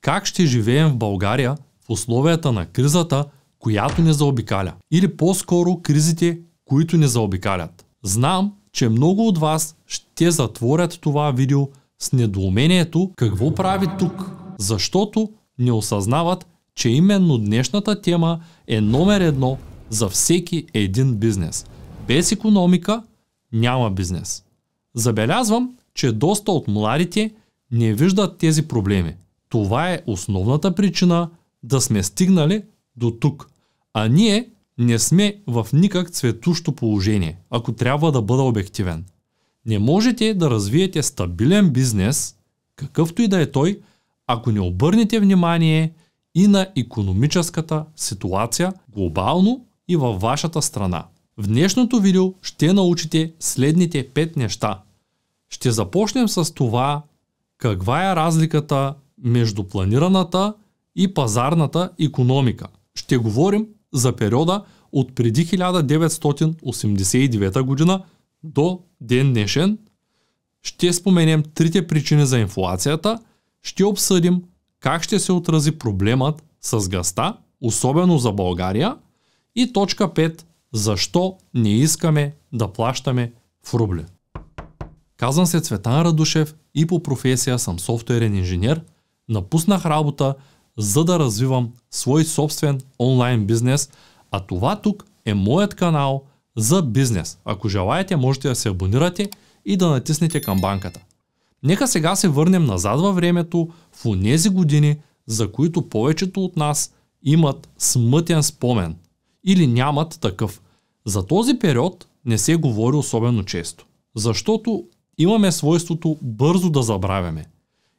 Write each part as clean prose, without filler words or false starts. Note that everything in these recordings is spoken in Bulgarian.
как ще живеем в България в условията на кризата, която ни заобикаля. Или по-скоро кризите, които ни заобикалят. Знам, че много от вас ще затворят това видео с недоумението какво прави тук, защото не осъзнават, че именно днешната тема е номер едно за всеки един бизнес. Без икономика няма бизнес. Забелязвам, че доста от младите не виждат тези проблеми. Това е основната причина да сме стигнали до тук. А ние не сме в никак цветущо положение, ако трябва да бъда обективен. Не можете да развиете стабилен бизнес, какъвто и да е той, ако не обърнете внимание и на икономическата ситуация глобално и във вашата страна. В днешното видео ще научите следните 5 неща. Ще започнем с това каква е разликата между планираната и пазарната икономика. Ще говорим за периода от преди 1989 година до ден днешен. Ще споменем трите причини за инфлацията. Ще обсъдим как ще се отрази проблемът с газта, особено за България. И точка 5. Защо не искаме да плащаме в рубли. Казвам се Цветан Радушев и по професия съм софтуерен инженер. Напуснах работа, за да развивам свой собствен онлайн бизнес, а това тук е моят канал за бизнес. Ако желаете, можете да се абонирате и да натиснете камбанката. Нека сега се върнем назад във времето, в онези години, за които повечето от нас имат смътен спомен или нямат такъв. За този период не се говори особено често, защото имаме свойството бързо да забравяме.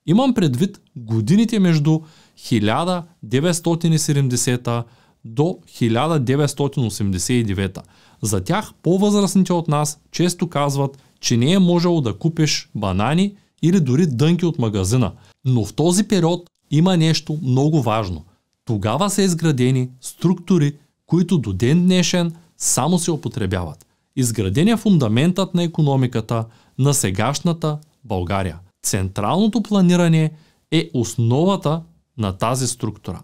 Имам предвид годините между 1970 до 1989. За тях по-възрастните от нас често казват, че не е можело да купиш банани или дори дънки от магазина. Но в този период има нещо много важно. Тогава са изградени структури, които до ден днешен само се употребяват. Изграден е фундаментът на икономиката на сегашната България. Централното планиране е основата на тази структура.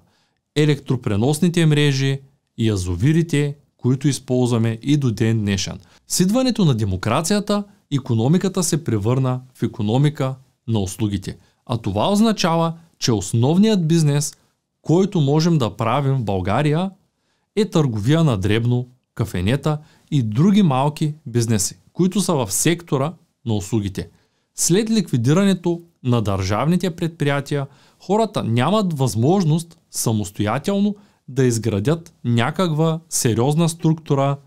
Електропреносните мрежи и язовирите, които използваме и до ден днешен. С идването на демокрацията, икономиката се превърна в икономика на услугите. А това означава, че основният бизнес, който можем да правим в България, е търговия на дребно, кафенета и други малки бизнеси, които са в сектора на услугите. След ликвидирането на държавните предприятия, хората нямат възможност самостоятелно да изградят някаква сериозна структура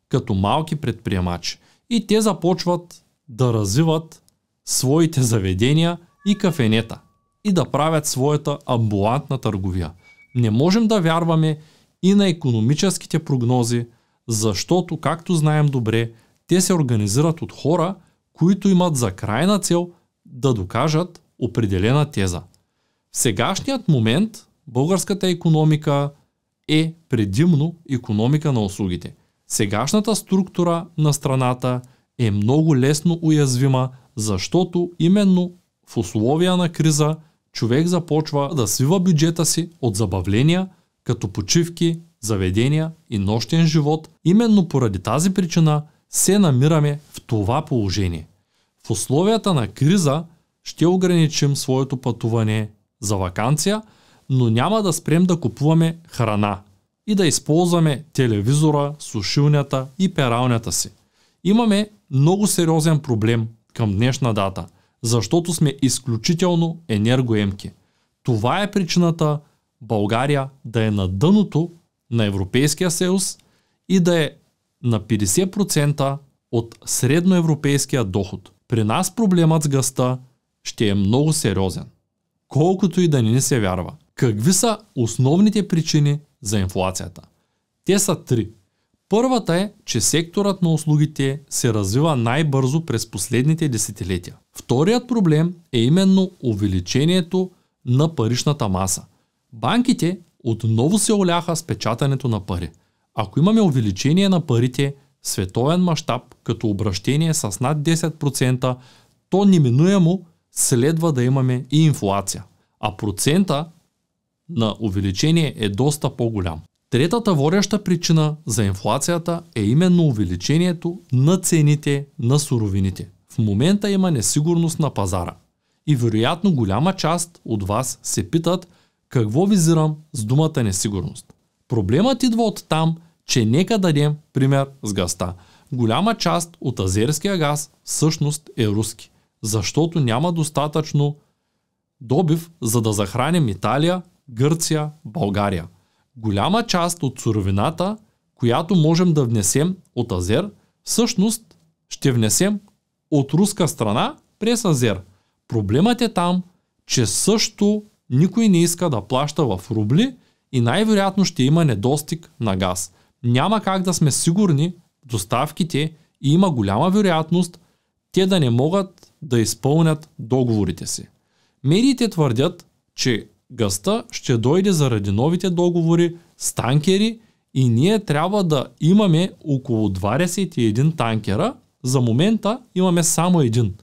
като малки предприемачи. И те започват да развиват своите заведения и кафенета и да правят своята амбулантна търговия. Не можем да вярваме и на икономическите прогнози, защото, както знаем добре, те се организират от хора, които имат за крайна цел да докажат определена теза. В сегашният момент българската икономика е предимно икономика на услугите. Сегашната структура на страната е много лесно уязвима, защото именно в условия на криза човек започва да свива бюджета си от забавления, като почивки, заведения и нощен живот. Именно поради тази причина се намираме в това положение. В условията на криза ще ограничим своето пътуване за ваканция, но няма да спрем да купуваме храна и да използваме телевизора, сушилнята и пералнята си. Имаме много сериозен проблем към днешна дата, защото сме изключително енергоемки. Това е причината България да е на дъното на Европейския съюз и да е на 50% от средноевропейския доход. При нас проблемът с газта ще е много сериозен, колкото и да не ни се вярва. Какви са основните причини за инфлацията? Те са 3. Първата е, че секторът на услугите се развива най-бързо през последните десетилетия. Вторият проблем е именно увеличението на паричната маса. Банките отново се оляха с печатането на пари. Ако имаме увеличение на парите в световен мащаб като обращение с над 10%, то неминуемо следва да имаме и инфлация. А процента на увеличение е доста по-голям. Третата водеща причина за инфлацията е именно увеличението на цените на суровините. В момента има несигурност на пазара. И вероятно голяма част от вас се питат какво визирам с думата несигурност. Проблемът идва от там, че нека дадем пример с газта. Голяма част от азерския газ всъщност е руски, защото няма достатъчно добив, за да захраним Италия, Гърция, България. Голяма част от суровината, която можем да внесем от Азер, всъщност ще внесем от руска страна през Азер. Проблемът е там, че също никой не иска да плаща в рубли и най-вероятно ще има недостиг на газ. Няма как да сме сигурни в доставките и има голяма вероятност те да не могат да изпълнят договорите си. Медиите твърдят, че газта ще дойде заради новите договори с танкери и ние трябва да имаме около 21 танкера. За момента имаме само един,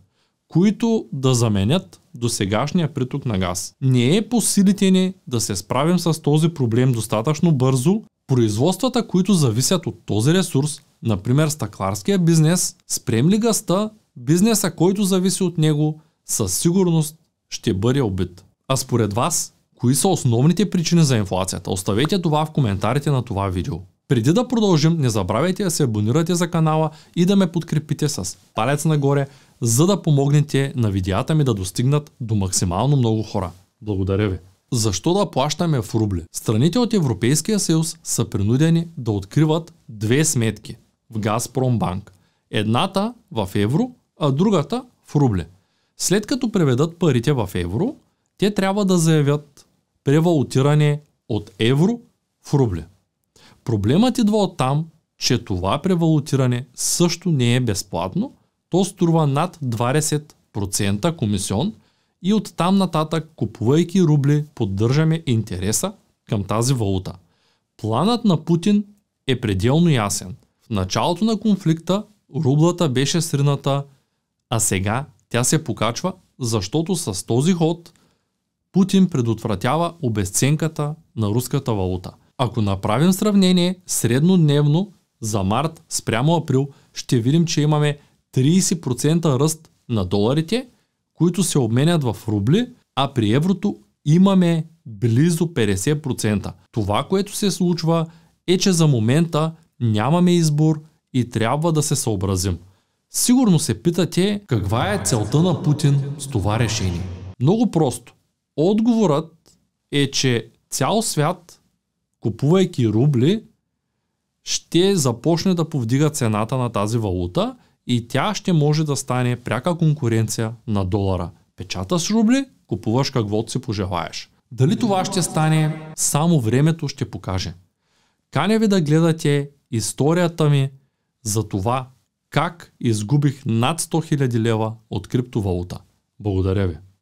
които да заменят досегашния приток на газ. Не е по силите ни да се справим с този проблем достатъчно бързо. Производствата, които зависят от този ресурс, например стъкларския бизнес, спрем ли газта, бизнеса, който зависи от него, със сигурност ще бъде убит. А според вас, кои са основните причини за инфлацията? Оставете това в коментарите на това видео. Преди да продължим, не забравяйте да се абонирате за канала и да ме подкрепите с палец нагоре, за да помогнете на видеята ми да достигнат до максимално много хора. Благодаря ви. Защо да плащаме в рубли? Страните от Европейския съюз са принудени да откриват две сметки в Газпромбанк. Едната в евро, а другата в рубли. След като преведат парите в евро, те трябва да заявят превалутиране от евро в рубли. Проблемът идва от там, че това превалутиране също не е безплатно, то струва над 20% комисион и оттам нататък, купувайки рубли, поддържаме интереса към тази валута. Планът на Путин е пределно ясен. В началото на конфликта рублата беше срината, а сега тя се покачва, защото с този ход Путин предотвратява обезценката на руската валута. Ако направим сравнение среднодневно за март спрямо април, ще видим, че имаме 30% ръст на доларите, които се обменят в рубли, а при еврото имаме близо 50%. Това, което се случва, е, че за момента нямаме избор и трябва да се съобразим. Сигурно се питате каква е целта на Путин с това решение. Много просто. Отговорът е, че цял свят, купувайки рубли, ще започне да повдига цената на тази валута и тя ще може да стане пряка конкуренция на долара. Печаташ рубли, купуваш каквото си пожелаеш. Дали това ще стане, само времето ще покаже. Каня ви да гледате историята ми за това как изгубих над 100 000 лева от криптовалута. Благодаря ви.